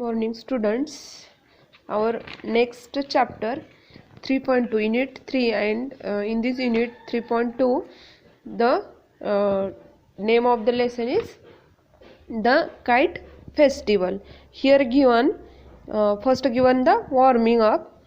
Morning students. Our next chapter 3.2 unit 3, and in this unit 3.2 the name of the lesson is the kite festival. Here given first given the warming up.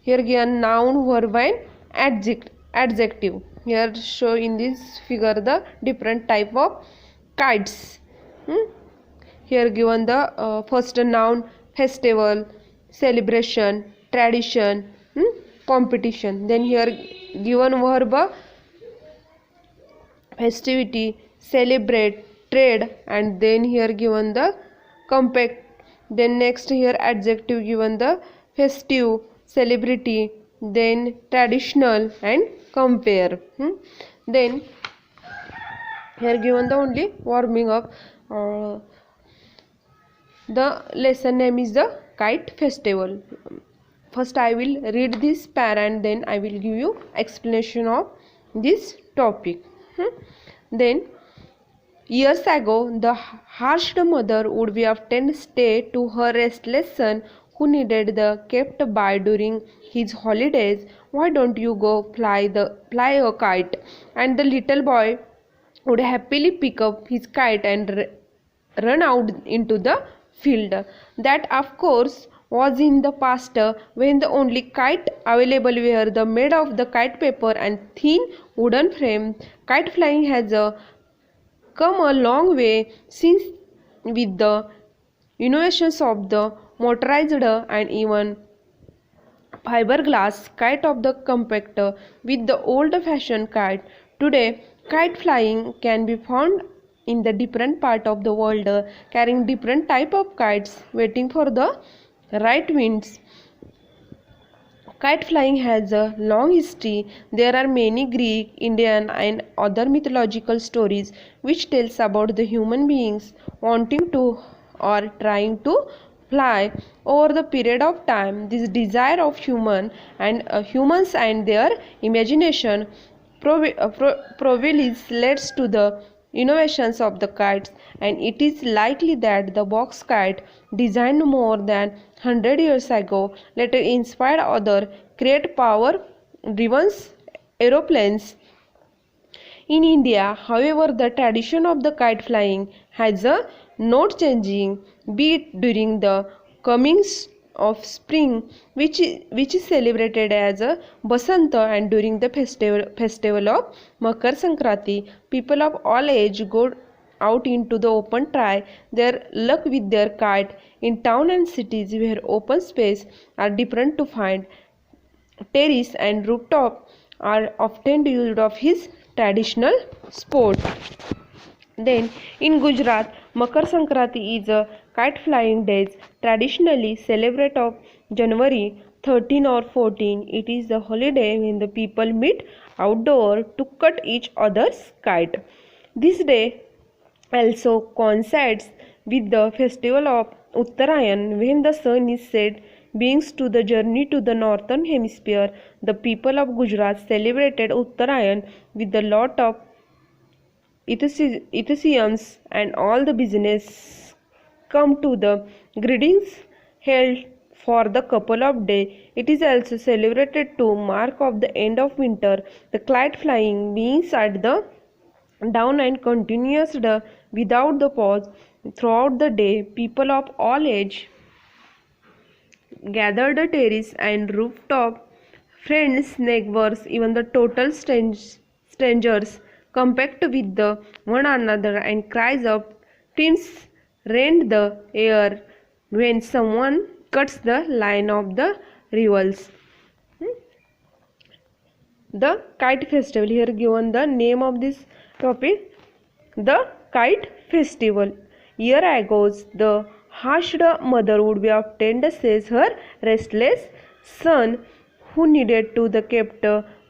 Here given noun, verb and adjective. Here show in this figure the different type of kites. Here given the first noun, festival, celebration, tradition, competition. Then here given verb, festivity, celebrate, trade, and then here given the compact. Then next here adjective given the festive, celebrity, then traditional and compare. Then here given the only warming up. The lesson name is the kite festival. First I will read this para and then I will give you explanation of this topic. Then years ago the harsh mother would be often stay to her restless son who needed the kept by during his holidays. Why don't you go fly a kite? And the little boy would happily pick up his kite and run out into the field. That of course was in the past, when the only kite available were the made of the kite paper and thin wooden frame. Kite flying has come a long way since, with the innovations of the motorized and even fiberglass kite of the compact with the old-fashioned kite. Today, kite flying can be found in the different part of the world, carrying different type of kites, waiting for the right winds. Kite flying has a long history. There are many Greek, Indian and other mythological stories which tells about the human beings wanting to or trying to fly. Over the period of time, this desire of humans and their imagination prevails leads to the innovations of the kites, and it is likely that the box kite, designed more than 100 years ago, later inspired other great power-driven aeroplanes. In India, however, the tradition of the kite flying has a not changing, be it during the comings of spring, which is celebrated as a Basanta, and during the festival of Makar Sankranti. People of all age go out into the open, try their luck with their kite. In town and cities where open space are different to find, terrace and rooftop are often used of his traditional sport. Then in Gujarat, Makar Sankranti is a kite flying days, traditionally celebrated of January 13 or 14. It is the holiday when the people meet outdoor to cut each other's kite. This day also coincides with the festival of Uttarayan, when the sun is set. Beings to the journey to the northern hemisphere, the people of Gujarat celebrated Uttarayan with a lot of enthusiasm, and all the business come to the greetings held for the couple of days. It is also celebrated to mark of the end of winter. The kite flying beings at the down and continuous without the pause throughout the day. People of all age gathered the terrace and rooftop. Friends, neighbors, even the total strangers compact with the one another, and cries of teams rend the air when someone cuts the line of the rivals. The kite festival. Here given the name of this topic, the kite festival. Year ago, the harsh mother would be often says her restless son who needed to the kept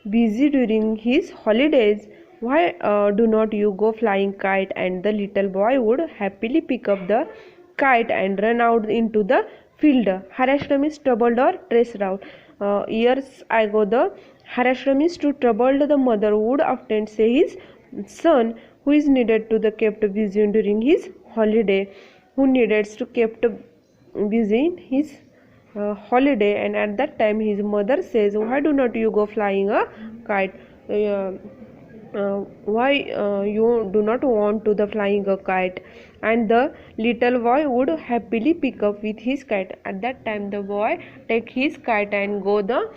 busy during his holidays. Why do not you go flying kite? And the little boy would happily pick up the kite and run out into the field. Harashtra means troubled or stressed out. Years ago, the Harashtra means to trouble the mother would often say his son who is needed to the kept busy during his holiday, who needed to kept busy in his holiday, and at that time his mother says, why do not you go flying a kite? Why you do not want to the flying a kite? And the little boy would happily pick up with his kite. At that time the boy take his kite and go the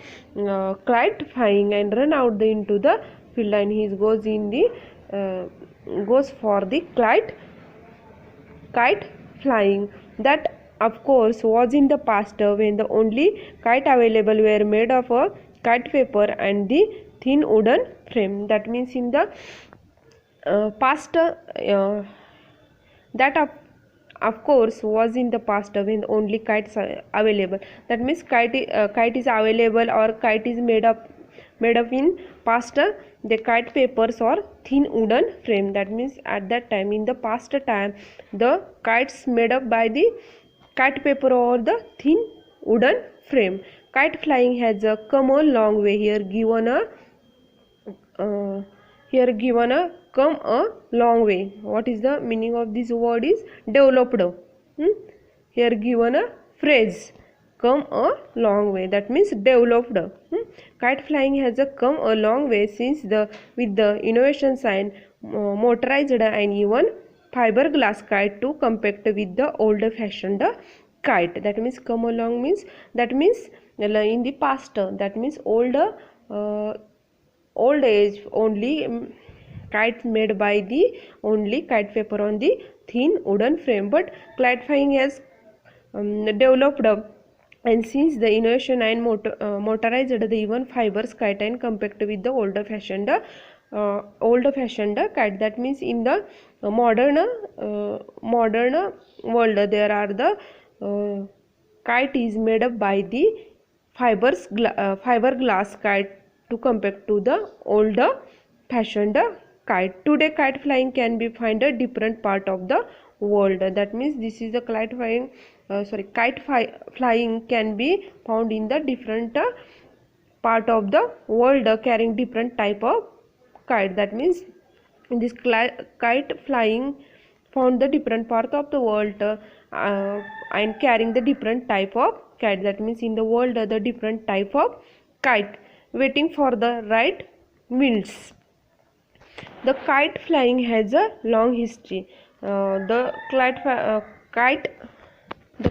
kite flying and run out into the field, and he goes in the goes for the kite flying. That of course was in the past, when the only kite available were made of a kite paper and the thin wooden frame. That means in the past, that of course was in the past when only kites are available. That means kite is available, or kite is made up in past, the kite papers or thin wooden frame. That means at that time, in the past time, the kites made up by the kite paper or the thin wooden frame. Kite flying has come a long way. Uh, Given a come a long way. What is the meaning of this word? Is developed. Here given a phrase, come a long way. That means developed. Kite flying has come a long way since with the innovations and motorized and even fiberglass kite to compact with the old fashioned kite. That means come along means, that means in the past, that means old age only, kites made by the only kite paper on the thin wooden frame. But kite flying has developed, and since the innovation and motorized the even fibers kite and compact with the older fashioned kite. That means in the modern world, there are the kite is made up by the fiberglass kite to compact to the older fashioned kite. Today kite flying can be found a different part of the world. That means this is the flying can be found in the different part of the world, carrying different type of kite. That means in this kite flying found the different part of the world, and carrying the different type of kite. That means in the world, the different type of kite waiting for the right winds. The kite flying has a long history. The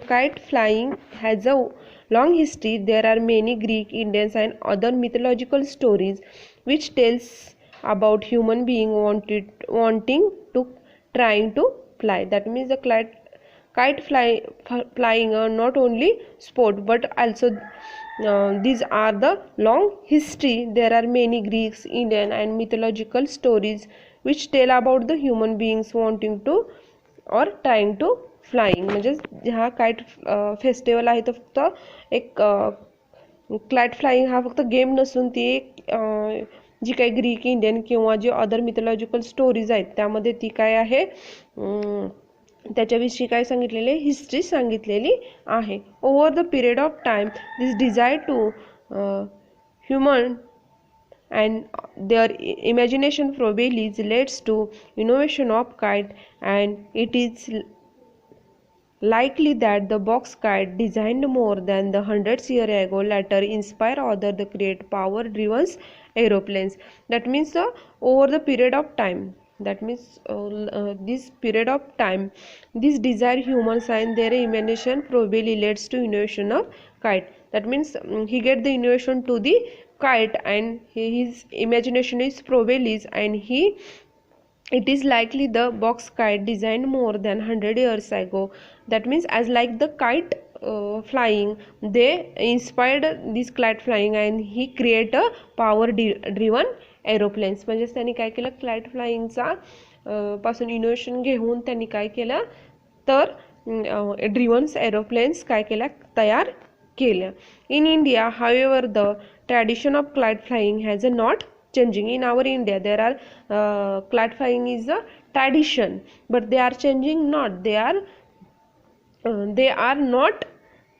kite flying has a long history. There are many Greek, Indians, and other mythological stories which tells about human being wanting to trying to fly. That means the flying not only sport but also these are the long history. There are many Greeks, Indian, and mythological stories which tell about the human beings wanting to or trying to flying म्हणजे हा kite festival आहे तो फक्त एक kite flying हा फक्त game नसून ती एक जी काही ग्रीक इंडियन किंवा जे अदर मिथॉलॉजिकल स्टोरीज आहेत त्यामध्ये ती काय आहे त्याच्याविषयी काय सांगितलेले हिस्ट्री सांगितलेली आहे. Over the period of time this desire to human and their imagination probably leads to innovation of kite, and it is likely that the box kite designed more than the hundreds years ago later inspire others to create power driven aeroplanes. That means over the period of time, that means this period of time, this desire humans and their imagination probably leads to innovation of kite. That means he get the innovation to the kite and his imagination is probably, and it is likely the box kite designed more than 100 years ago. That means as like the kite flying, they inspired this kite flying and he create a power driven aeroplanes. म्हणजे त्यांनी काय केलं kite flying चा पासून innovation घेऊन त्यांनी काय केलं तर ड्रिवन एरोप्लेन्स काय केल्या तयार केल्या. In India, however, the tradition of kite flying has not changing. In our India, there are kite flying is a tradition, but they are changing not. They are not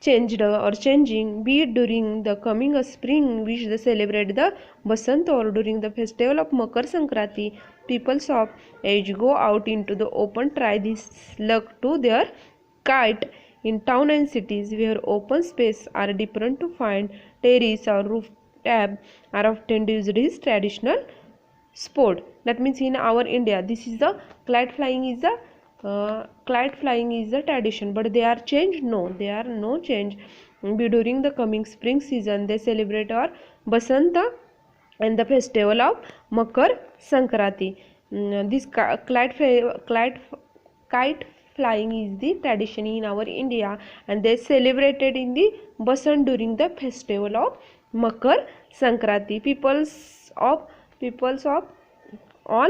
changed or changing. Be it during the coming of spring, which they celebrate the Basant, or during the festival of Makar Sankranti, people of age go out into the open, try this luck to their kite In town and cities where open space are different to find, terrace or rooftop are often used as traditional sport. That means in our India, this is the kite flying is the tradition, but they are changed. No, they are no change. During the coming spring season, they celebrate our Basanta and the festival of Makar Sankranti. This kite flying is the tradition in our India, and they celebrated in the Basant during the festival of Makar Sankranti. Peoples of all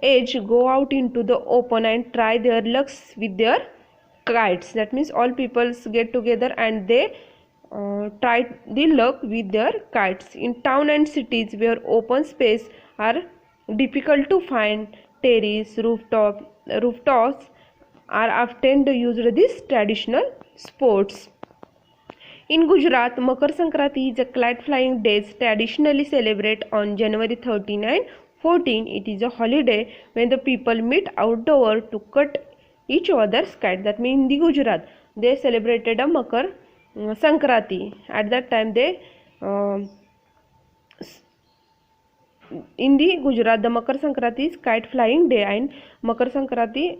age go out into the open and try their lucks with their kites. That means all peoples get together and they try the luck with their kites. In town and cities where open space are difficult to find, rooftops are often used these traditional sports. In Gujarat, Makar Sankranti is a kite flying day traditionally celebrated on January 13 and 14. It is a holiday when the people meet outdoor to cut each other's kite. That means in the Gujarat, they celebrated a Makar Sankranti. At that time, in the Gujarat, the Makar Sankranti is kite flying day, and Makar Sankranti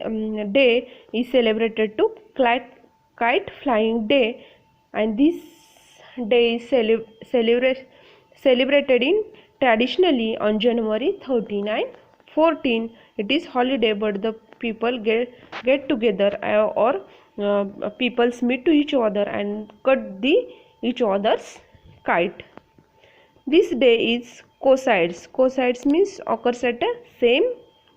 day is celebrated to kite flying day, and this day is celebrated in traditionally on January 13 and 14. It is holiday, but the people get together or peoples meet to each other and cut each other's kite. This day is coincides. Coincides means occurs at the same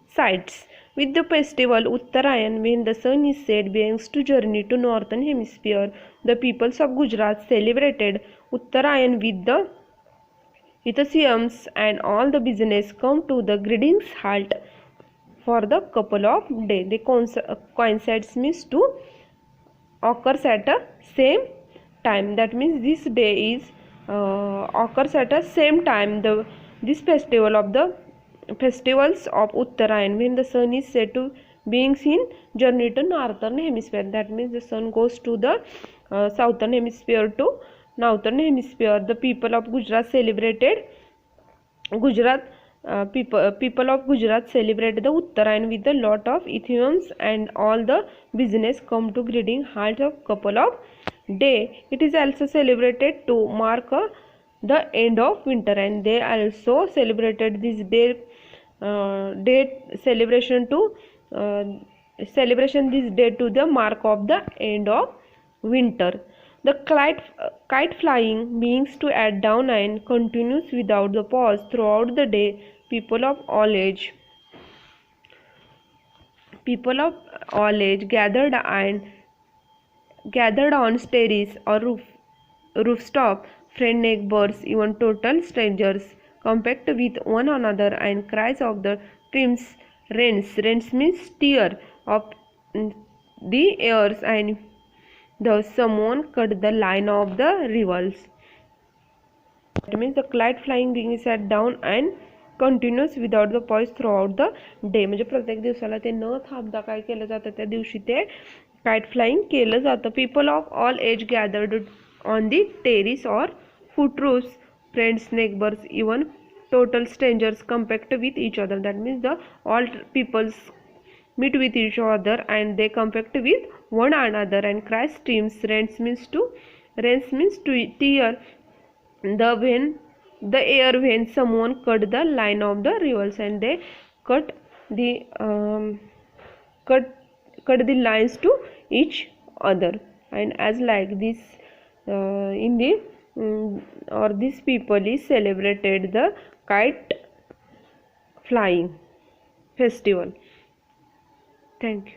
sites with the festival Uttarayan, when the sun is set begins to journey to northern hemisphere. The peoples of Gujarat celebrated Uttarayan with the enthusiasms, and all the business come to the greetings halt for the couple of days. They coincides means to occurs at the same time. That means this day is occurs at the same time. This festival of the festivals of Uttarayan, when the sun is said to being seen journey to northern hemisphere. That means the sun goes to the southern hemisphere to northern hemisphere. The people of Gujarat celebrated people of Gujarat celebrate the Uttarayan with a lot of enthusiasm, and all the business come to greeting halt of couple of day. It is also celebrated to mark the end of winter, and they also celebrated this day celebration this day to the mark of the end of winter. The kite flying means to add down and continues without the pause throughout the day. People of all age gathered on terrace or rooftop, friend, neighbors, even total strangers, compact with one another, and cries of the trims rents means tear of the airs, and thus someone cut the line of the rivals. That means the kite flying being set down and continuous without the pause throughout the day. म्हणजे प्रत्येक दिवसाला ते न थांबता काय केलं जातं, त्या दिवशी ते kite flying केलं जातं. People of all age gathered on the terrace or footroofs, friends, neighbors, even total strangers compact with each other. That means the all peoples meet with each other and they compact with one another and cry streams. Rents means to tear the air when someone cut the line of the rivals, and they cut the lines to each other. And as like this in the or these people is celebrated the kite flying festival. Thank you.